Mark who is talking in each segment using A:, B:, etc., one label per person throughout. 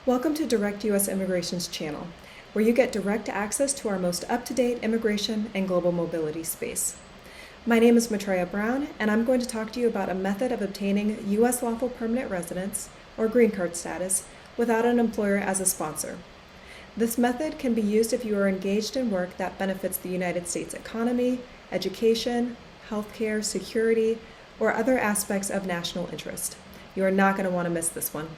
A: Welcome to Direct U.S. Immigration's channel, where you get direct access to our most up-to-date immigration and global mobility space. My name is Maitreya Brown, and I'm going to talk to you about a method of obtaining U.S. lawful permanent residence, or green card status, without an employer as a sponsor. This method can be used if you are engaged in work that benefits the United States economy, education, healthcare, security, or other aspects of national interest. You are not going to want to miss this one.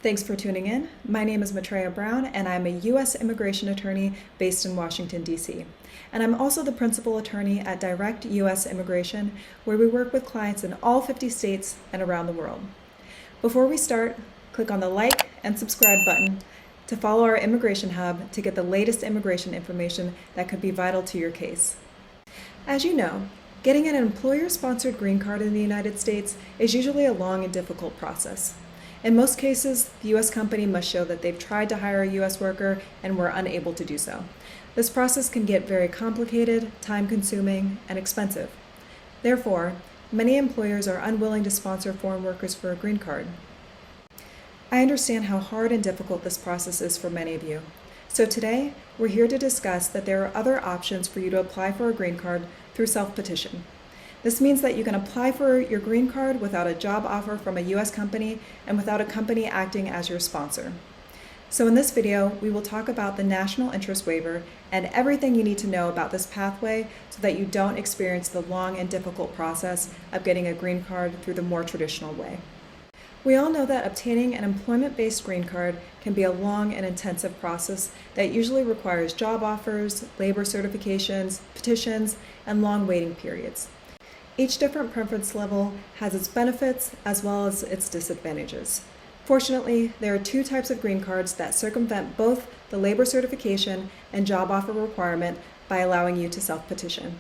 A: Thanks for tuning in. My name is Maitreya Brown, and I'm a U.S. immigration attorney based in Washington, D.C. And I'm also the principal attorney at Direct U.S. Immigration, where we work with clients in all 50 states and around the world. Before we start, click on the like and subscribe button to follow our Immigration Hub to get the latest immigration information that could be vital to your case. As you know, getting an employer-sponsored green card in the United States is usually a long and difficult process. In most cases, the U.S. company must show that they've tried to hire a U.S. worker and were unable to do so. This process can get very complicated, time-consuming, and expensive. Therefore, many employers are unwilling to sponsor foreign workers for a green card. I understand how hard and difficult this process is for many of you. So today, we're here to discuss that there are other options for you to apply for a green card through self-petition. This means that you can apply for your green card without a job offer from a U.S. company and without a company acting as your sponsor. So in this video, we will talk about the national interest waiver and everything you need to know about this pathway so that you don't experience the long and difficult process of getting a green card through the more traditional way. We all know that obtaining an employment-based green card can be a long and intensive process that usually requires job offers, labor certifications, petitions, and long waiting periods. Each different preference level has its benefits as well as its disadvantages. Fortunately, there are two types of green cards that circumvent both the labor certification and job offer requirement by allowing you to self-petition.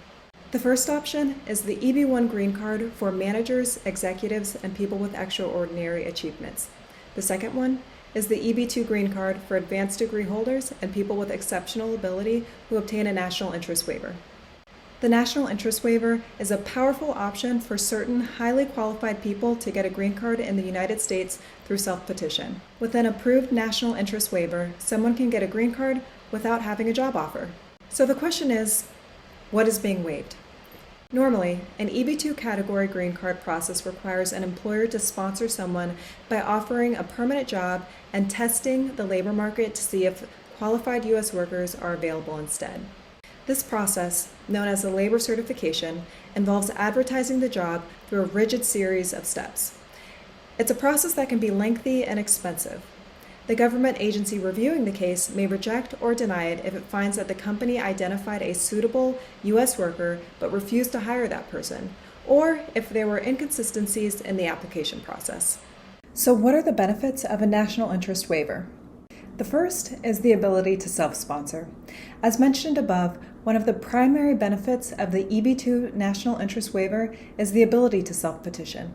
A: The first option is the EB-1 green card for managers, executives, and people with extraordinary achievements. The second one is the EB-2 green card for advanced degree holders and people with exceptional ability who obtain a national interest waiver. The national interest waiver is a powerful option for certain highly qualified people to get a green card in the United States through self-petition. With an approved national interest waiver, someone can get a green card without having a job offer. So the question is, what is being waived? Normally, an EB-2 category green card process requires an employer to sponsor someone by offering a permanent job and testing the labor market to see if qualified U.S. workers are available instead. This process, known as the labor certification, involves advertising the job through a rigid series of steps. It's a process that can be lengthy and expensive. The government agency reviewing the case may reject or deny it if it finds that the company identified a suitable U.S. worker but refused to hire that person, or if there were inconsistencies in the application process. So what are the benefits of a national interest waiver? The first is the ability to self-sponsor. As mentioned above, one of the primary benefits of the EB-2 National Interest Waiver is the ability to self-petition.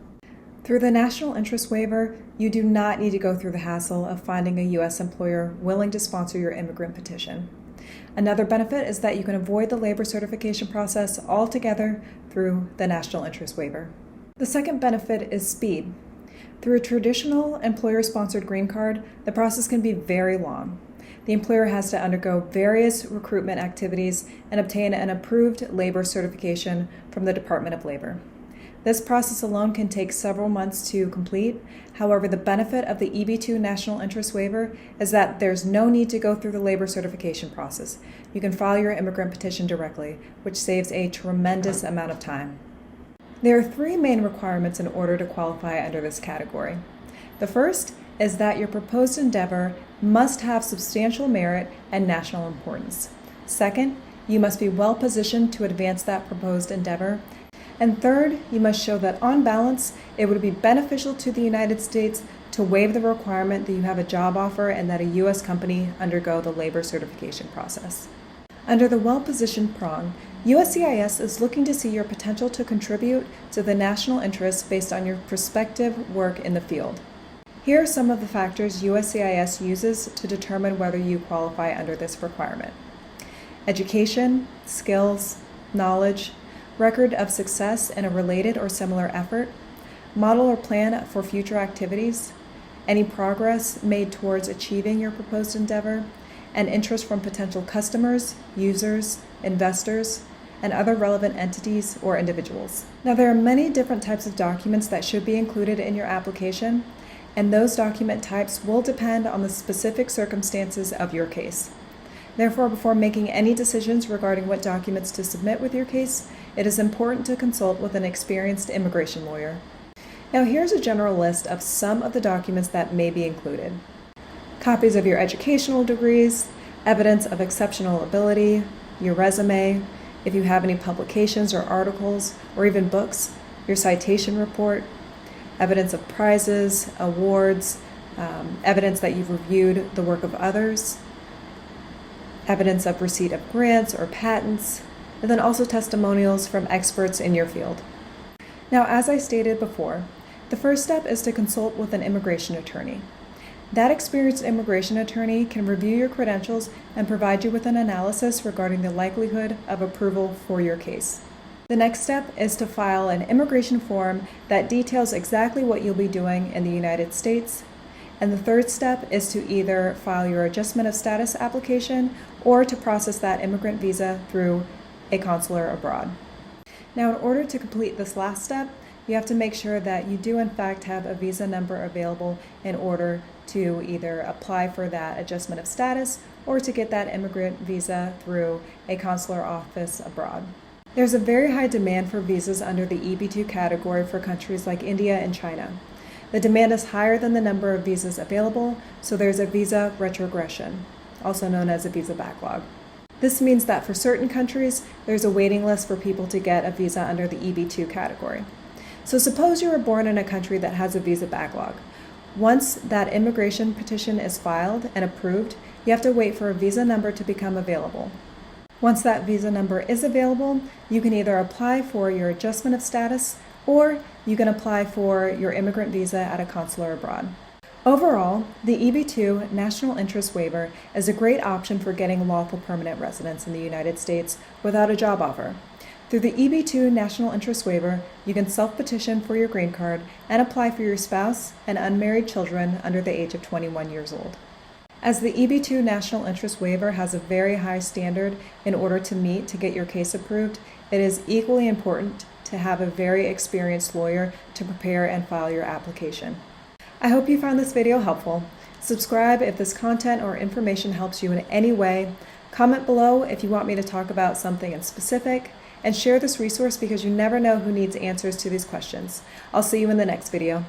A: Through the National Interest Waiver, you do not need to go through the hassle of finding a U.S. employer willing to sponsor your immigrant petition. Another benefit is that you can avoid the labor certification process altogether through the National Interest Waiver. The second benefit is speed. Through a traditional employer-sponsored green card, the process can be very long. The employer has to undergo various recruitment activities and obtain an approved labor certification from the Department of Labor. This process alone can take several months to complete. However, the benefit of the EB-2 National Interest Waiver is that there's no need to go through the labor certification process. You can file your immigrant petition directly, which saves a tremendous amount of time. There are three main requirements in order to qualify under this category. The first is that your proposed endeavor must have substantial merit and national importance. Second, you must be well positioned to advance that proposed endeavor. And third, you must show that on balance, it would be beneficial to the United States to waive the requirement that you have a job offer and that a U.S. company undergo the labor certification process. Under the well-positioned prong, USCIS is looking to see your potential to contribute to the national interest based on your prospective work in the field. Here are some of the factors USCIS uses to determine whether you qualify under this requirement: education, skills, knowledge, record of success in a related or similar effort, model or plan for future activities, any progress made towards achieving your proposed endeavor, and interest from potential customers, users, investors, and other relevant entities or individuals. Now, there are many different types of documents that should be included in your application, and those document types will depend on the specific circumstances of your case. Therefore, before making any decisions regarding what documents to submit with your case, it is important to consult with an experienced immigration lawyer. Now, here's a general list of some of the documents that may be included: copies of your educational degrees, evidence of exceptional ability, your resume, if you have any publications or articles, or even books, your citation report, evidence of prizes, awards, evidence that you've reviewed the work of others, evidence of receipt of grants or patents, and then also testimonials from experts in your field. Now, as I stated before, the first step is to consult with an immigration attorney. That experienced immigration attorney can review your credentials and provide you with an analysis regarding the likelihood of approval for your case. The next step is to file an immigration form that details exactly what you'll be doing in the United States. And the third step is to either file your adjustment of status application or to process that immigrant visa through a consular abroad. Now, in order to complete this last step, you have to make sure that you do in fact have a visa number available in order to either apply for that adjustment of status or to get that immigrant visa through a consular office abroad. There's a very high demand for visas under the EB2 category for countries like India and China. The demand is higher than the number of visas available, so there's a visa retrogression, also known as a visa backlog. This means that for certain countries, there's a waiting list for people to get a visa under the EB2 category. So suppose you were born in a country that has a visa backlog. Once that immigration petition is filed and approved, you have to wait for a visa number to become available. Once that visa number is available, you can either apply for your adjustment of status or you can apply for your immigrant visa at a consular abroad. Overall, the EB2 National Interest Waiver is a great option for getting lawful permanent residence in the United States without a job offer. Through the EB2 National Interest Waiver, you can self-petition for your green card and apply for your spouse and unmarried children under the age of 21 years old. As the EB2 National Interest Waiver has a very high standard in order to meet to get your case approved, it is equally important to have a very experienced lawyer to prepare and file your application. I hope you found this video helpful. Subscribe if this content or information helps you in any way. Comment below if you want me to talk about something in specific, and share this resource because you never know who needs answers to these questions. I'll see you in the next video.